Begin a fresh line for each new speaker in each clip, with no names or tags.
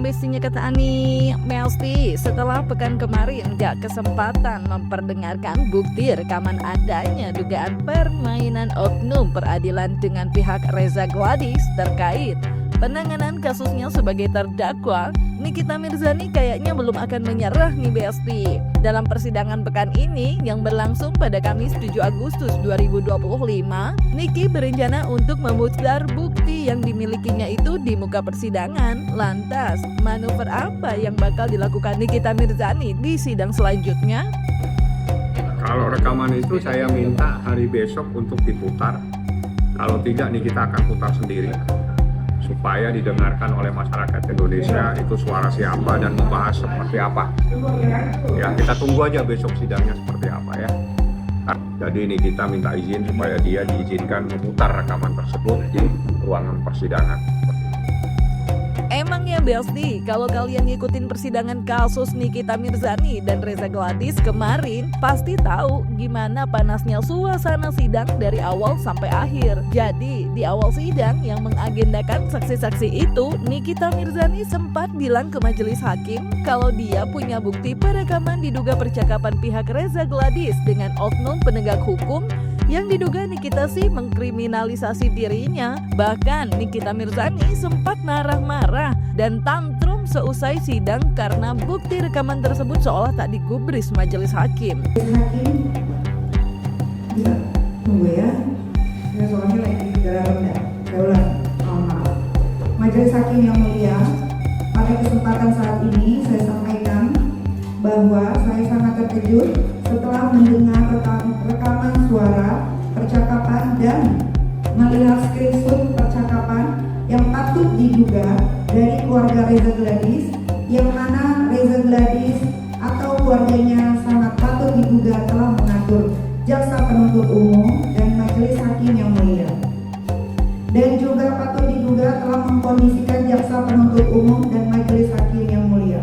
bestinya kata Ani Melsti, setelah pekan kemarin gak kesempatan memperdengarkan bukti rekaman adanya dugaan permainan oknum peradilan dengan pihak Reza Gladys terkait penanganan kasusnya sebagai terdakwa, Nikita Mirzani kayaknya belum akan menyerah nih Besti. Dalam persidangan pekan ini yang berlangsung pada Kamis 7 Agustus 2025, Niki berencana untuk memutar bukti yang dimilikinya itu di muka persidangan. Lantas, manuver apa yang bakal dilakukan Nikita Mirzani di sidang selanjutnya?
Kalau rekaman itu saya minta hari besok untuk diputar. Kalau tidak, Nikita akan putar sendiri supaya didengarkan oleh masyarakat Indonesia itu suara siapa dan membahas seperti apa. Ya, kita tunggu aja besok sidangnya seperti apa ya. Jadi ini kita minta izin supaya dia diizinkan memutar rekaman tersebut di ruangan persidangan.
Emangnya Besti, kalau kalian ngikutin persidangan kasus Nikita Mirzani dan Reza Gladys kemarin, pasti tahu gimana panasnya suasana sidang dari awal sampai akhir. Jadi, di awal sidang yang mengagendakan saksi-saksi itu, Nikita Mirzani sempat bilang ke majelis hakim kalau dia punya bukti perekaman diduga percakapan pihak Reza Gladys dengan oknum penegak hukum yang diduga Nikita sih mengkriminalisasi dirinya. Bahkan Nikita Mirzani sempat marah-marah dan tantrum seusai sidang karena bukti rekaman tersebut seolah tak digubris majelis hakim.
Hakim bisa tunggu ya, soalnya lagi darah rendah. Saya ulang, maaf. Majelis hakim yang mulia, pada kesempatan saat ini saya sampaikan bahwa saya sangat terkejut setelah mendengar rekaman suara percakapan dan melihat screenshot percakapan yang patut diduga dari keluarga Reza Gladys, yang mana Reza Gladys atau keluarganya sangat patut diduga telah mengatur jaksa penuntut umum dan majelis hakim yang mulia, dan juga patut diduga telah mengkondisikan jaksa penuntut umum dan majelis hakim yang mulia,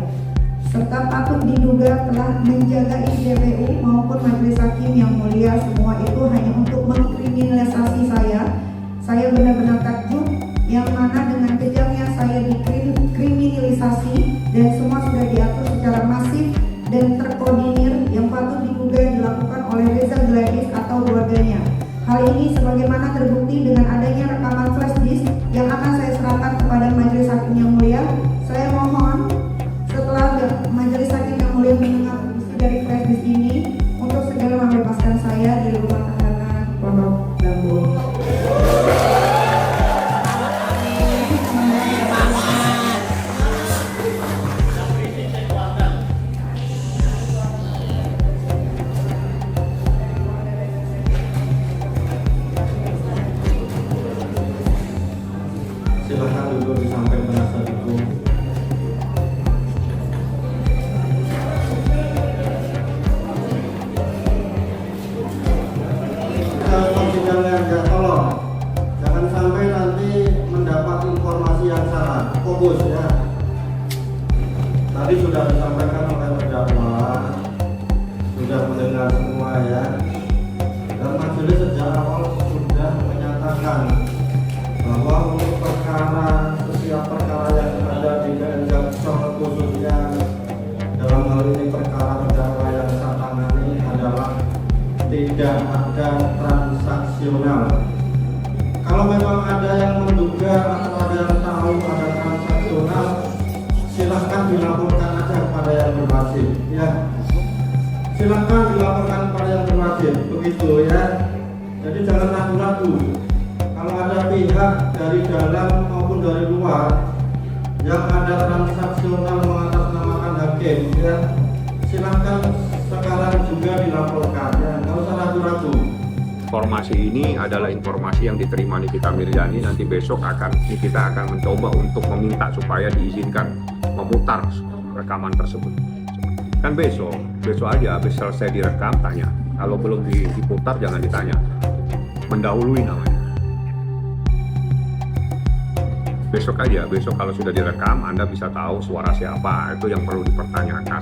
serta patut diduga telah menjaga JPU maupun majelis hakim yang mulia. Semua itu hanya untuk mengkriminalisasi saya. Saya benar-benar takjub yang mana dengan kejamnya saya dikriminalisasi dan semua sudah diatur secara masif dan terkoordinir yang patut diduga dilakukan oleh Reza Gladys atau keluarganya. Hal ini sebagaimana terbukti dengan adanya rekaman flash disk yang akan saya serahkan kepada majelis hakim yang mulia. Saya mohon setelah majelis hakim yang mulia mendengar isi dari flash disk ini untuk segera membebaskan saya dari rumah tahanan Pondok Bambu.
Silakan duduk di samping penasihat hukum. Sidangnya tolong jangan sampai nanti mendapat informasi yang salah. Fokus ya. Tadi sudah disampaikan oleh terdakwa, sudah mendengar semua ya. Dan majelis sejak awal sudah menyatakan bahwa untuk perkara, setiap perkara yang ada di PN Jaksel khususnya dalam hal ini perkara terdakwa yang saya tangani adalah tidak ada transaksional. Kalau memang ada yang menduga atau ada yang tahu ada transaksional, silahkan dilaporkan aja kepada yang berwajib ya. Silahkan dilaporkan kepada yang berwajib, begitu ya. Jadi jangan ragu-ragu. Kalau ada pihak dari dalam maupun dari luar yang ada transaksional mengatasnamakan hakim ya, silahkan sekarang juga dilaporkan ya, nggak usah ragu-ragu.
Informasi ini adalah informasi yang diterima Nikita Mirzani. Nanti besok Nikita akan mencoba untuk meminta supaya diizinkan memutar rekaman tersebut. Kan besok aja habis selesai direkam tanya. Kalau belum diputar jangan ditanya. Mendahului namanya. Besok kalau sudah direkam Anda bisa tahu suara siapa, itu yang perlu dipertanyakan.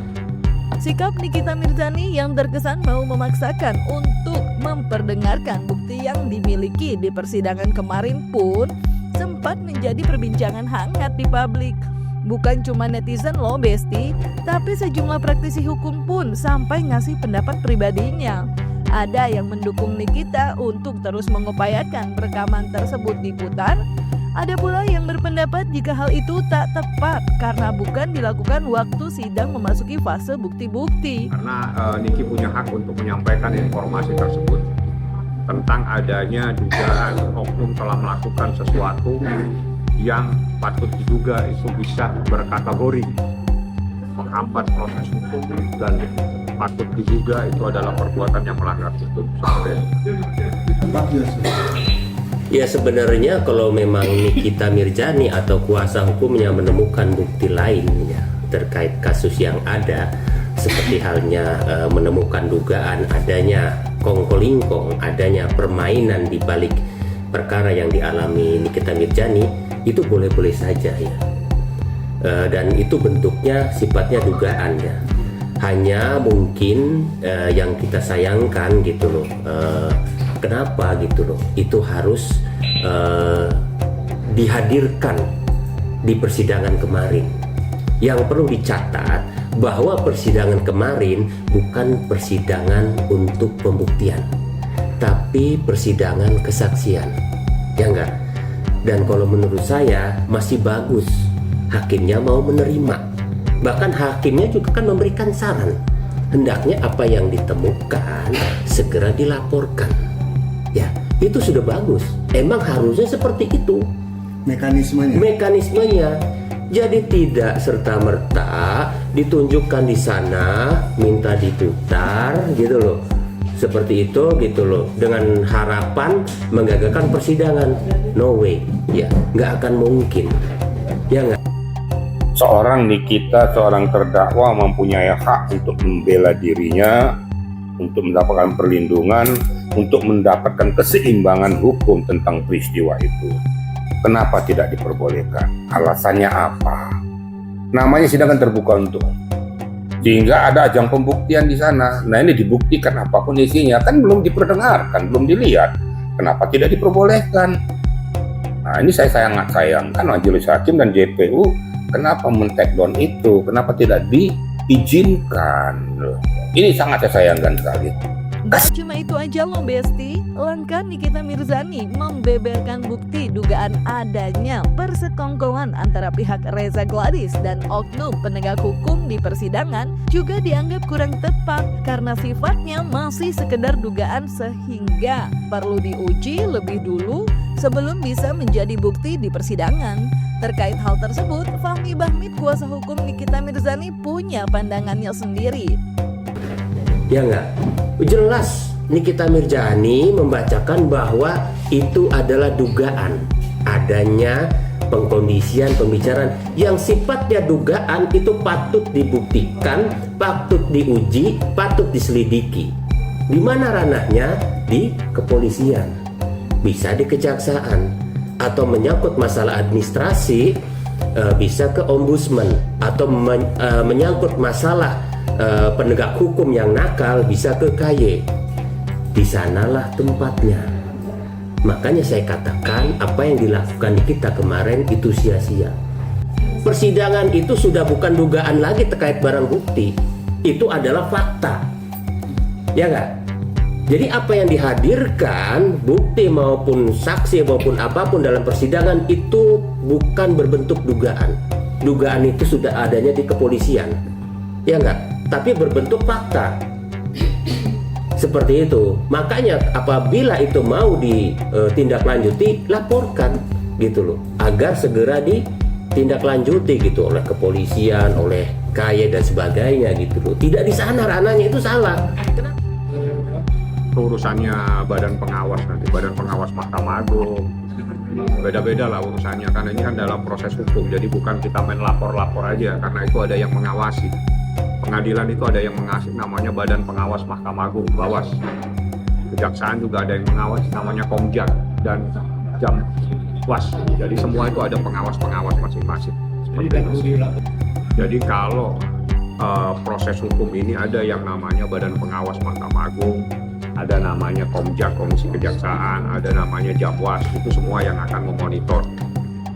Sikap Nikita Mirzani yang terkesan mau memaksakan untuk memperdengarkan bukti yang dimiliki di persidangan kemarin pun sempat menjadi perbincangan hangat di publik. Bukan cuma netizen loh Besti, tapi sejumlah praktisi hukum pun sampai ngasih pendapat pribadinya. Ada yang mendukung Nikita untuk terus mengupayakan rekaman tersebut diputar. Ada pula yang berpendapat jika hal itu tak tepat karena bukan dilakukan waktu sidang memasuki fase bukti-bukti.
Karena Niki punya hak untuk menyampaikan informasi tersebut tentang adanya dugaan oknum telah melakukan sesuatu yang patut diduga itu bisa berkategori menghambat proses hukum dan patut diduga itu adalah perbuatan yang melanggar hukum.
Ya sebenarnya kalau memang Nikita Mirzani atau kuasa hukumnya menemukan bukti lain ya, terkait kasus yang ada, seperti halnya menemukan dugaan adanya kongkolingkong, adanya permainan di balik perkara yang dialami Nikita Mirzani, itu boleh-boleh saja ya. Dan itu bentuknya sifatnya dugaan ya. Hanya mungkin yang kita sayangkan gitu loh. Kenapa gitu loh? Itu harus dihadirkan di persidangan kemarin. Yang perlu dicatat bahwa persidangan kemarin bukan persidangan untuk pembuktian, tapi persidangan kesaksian. Ya enggak? Dan kalau menurut saya masih bagus hakimnya mau menerima. Bahkan hakimnya juga kan memberikan saran. Hendaknya apa yang ditemukan segera dilaporkan. Ya, itu sudah bagus. Emang harusnya seperti itu mekanismenya. Jadi tidak serta-merta ditunjukkan di sana, minta diputar gitu loh. Seperti itu gitu loh, dengan harapan menggagalkan persidangan. No way, ya nggak akan mungkin, ya nggak.
Seorang Nikita, seorang terdakwa mempunyai hak untuk membela dirinya, untuk mendapatkan perlindungan, untuk mendapatkan keseimbangan hukum tentang peristiwa itu. Kenapa tidak diperbolehkan? Alasannya apa? Namanya sidang terbuka untuk sehingga ada ajang pembuktian di sana. Nah ini dibuktikan apapun isinya, kan belum diperdengarkan, belum dilihat. Kenapa tidak diperbolehkan? Nah ini saya sangat sayangkan Majelis Hakim dan JPU kenapa men-take down itu, kenapa tidak diizinkan. Ini sangat saya sayangkan sekali.
Gak cuma itu aja loh Besti, langkah Nikita Mirzani membeberkan bukti dugaan adanya persekongkolan antara pihak Reza Gladys dan oknum penegak hukum di persidangan juga dianggap kurang tepat karena sifatnya masih sekedar dugaan sehingga perlu diuji lebih dulu sebelum bisa menjadi bukti di persidangan. Terkait hal tersebut, Fahmi Bahmid, kuasa hukum Nikita Mirzani, punya pandangannya sendiri.
Ya enggak? Jelas Nikita Mirzani membacakan bahwa itu adalah dugaan adanya pengkondisian pembicaraan yang sifatnya dugaan itu patut dibuktikan, patut diuji, patut diselidiki. Di mana ranahnya? Di kepolisian, bisa di kejaksaan, atau menyangkut masalah administrasi bisa ke ombudsman, atau menyangkut masalah penegak hukum yang nakal bisa ke KY. Di sanalah tempatnya. Makanya saya katakan apa yang dilakukan kita kemarin itu sia-sia. Persidangan itu sudah bukan dugaan lagi terkait barang bukti, itu adalah fakta, ya nggak? Jadi apa yang dihadirkan, bukti maupun saksi maupun apapun dalam persidangan itu bukan berbentuk dugaan. Dugaan itu sudah adanya di kepolisian, ya nggak? Tapi berbentuk fakta. Seperti itu. Makanya apabila itu mau ditindaklanjuti, laporkan gitu loh, agar segera ditindaklanjuti gitu oleh kepolisian, oleh KY dan sebagainya gitu loh. Tidak di sana ranahnya, itu salah. Kenapa?
Urusannya badan pengawas nanti, badan pengawas Mahkamah Agung. Beda-beda lah urusannya, karena ini kan dalam proses hukum. Jadi bukan kita main lapor-lapor aja, karena itu ada yang mengawasi. Pengadilan itu ada yang mengawasi, namanya Badan Pengawas Mahkamah Agung, Bawas. Kejaksaan juga ada yang mengawasi, namanya Komjak dan Jamwas. Jadi semua itu ada pengawas-pengawas masing-masing. Jadi kalau proses hukum ini ada yang namanya Badan Pengawas Mahkamah Agung, ada namanya Komjak, Komisi Kejaksaan, ada namanya Jamwas, itu semua yang akan memonitor.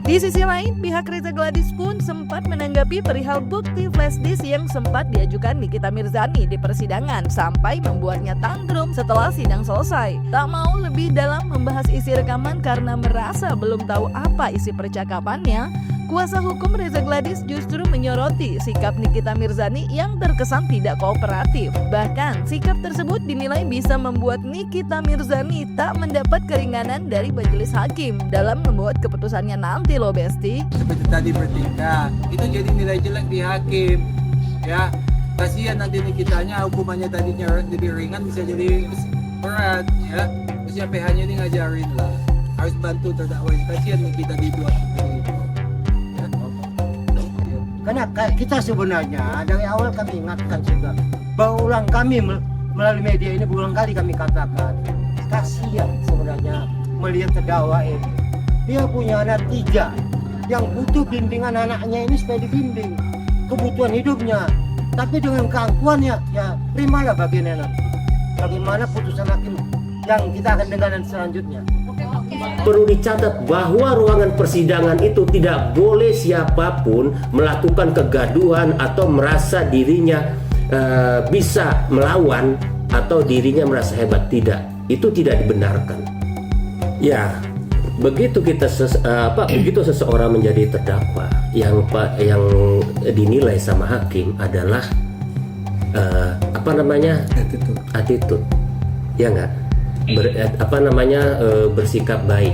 Di sisi lain, pihak Reza Gladys pun sempat menanggapi perihal bukti flash disk yang sempat diajukan Nikita Mirzani di persidangan sampai membuatnya tantrum setelah sidang selesai. Tak mau lebih dalam membahas isi rekaman karena merasa belum tahu apa isi percakapannya, kuasa hukum Reza Gladys justru menyoroti sikap Nikita Mirzani yang terkesan tidak kooperatif. Bahkan, sikap tersebut dinilai bisa membuat Nikita Mirzani tak mendapat keringanan dari majelis hakim dalam membuat keputusannya nanti loh Besti.
Seperti tadi bertindak, itu jadi nilai jelek di hakim. Ya, kasihan nanti Nikitanya, hukumannya tadinya lebih ringan bisa jadi berat. Ya, terus PH-nya ini ngajarin lah, harus bantu terdakwa. Kasihan Nikita dibuat seperti itu.
Karena kita sebenarnya dari awal kami ingatkan juga, berulang kami melalui media ini berulang kali kami katakan, kasihan sebenarnya melihat terdakwa ini. Dia punya anak 3 yang butuh bimbingan anaknya ini supaya dibimbing kebutuhan hidupnya. Tapi dengan keangkuhannya, ya terimalah bagiannya nanti. Bagaimana putusan hakim yang kita akan dengar selanjutnya.
Perlu dicatat bahwa ruangan persidangan itu tidak boleh siapapun melakukan kegaduhan atau merasa dirinya bisa melawan atau dirinya merasa hebat. Tidak, itu tidak dibenarkan. Ya, begitu begitu seseorang menjadi terdakwa yang dinilai sama hakim adalah attitude, ya enggak? Bersikap baik,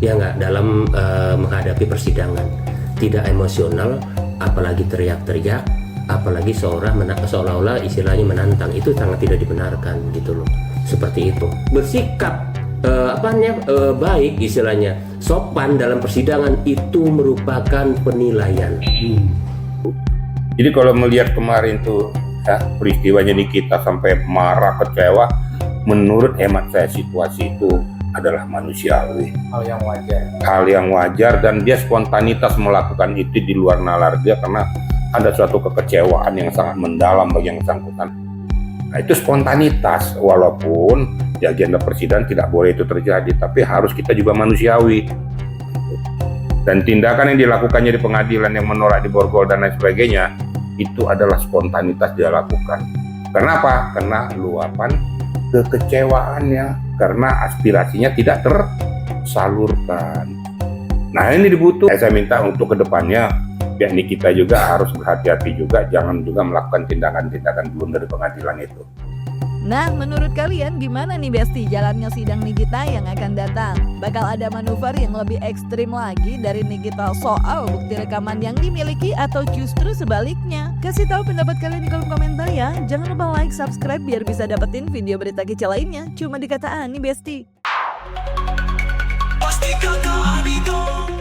ya nggak, dalam menghadapi persidangan, tidak emosional, apalagi teriak-teriak, apalagi seolah-olah istilahnya menantang, itu sangat tidak dibenarkan gitu loh. Seperti itu, bersikap baik, istilahnya sopan dalam persidangan itu merupakan penilaian.
Jadi kalau melihat kemarin tuh ya, peristiwanya Nikita sampai marah, kecewa, menurut hemat saya situasi itu adalah manusiawi, hal yang wajar, dan dia spontanitas melakukan itu di luar nalar dia karena ada suatu kekecewaan yang sangat mendalam bagi yang bersangkutan. Nah, itu spontanitas, walaupun di agenda persidangan tidak boleh itu terjadi, tapi harus kita juga manusiawi. Dan tindakan yang dilakukannya di pengadilan yang menolak di borgol dan lain sebagainya itu adalah spontanitas dia lakukan. Kenapa? Karena luapan kekecewaannya, karena aspirasinya tidak tersalurkan. Nah, ini dibutuhkan. Saya minta untuk kedepannya pihak Nikita juga harus berhati-hati juga, jangan juga melakukan tindakan-tindakan belum dari pengadilan itu.
Nah, menurut kalian gimana nih Besti jalannya sidang Nikita yang akan datang? Bakal ada manuver yang lebih ekstrim lagi dari Nikita soal bukti rekaman yang dimiliki atau justru sebaliknya? Kasih tahu pendapat kalian di kolom komentar ya. Jangan lupa like, subscribe biar bisa dapetin video berita kece lainnya. Cuma di Kata Ani Besti.
Pasti kata Ani dong.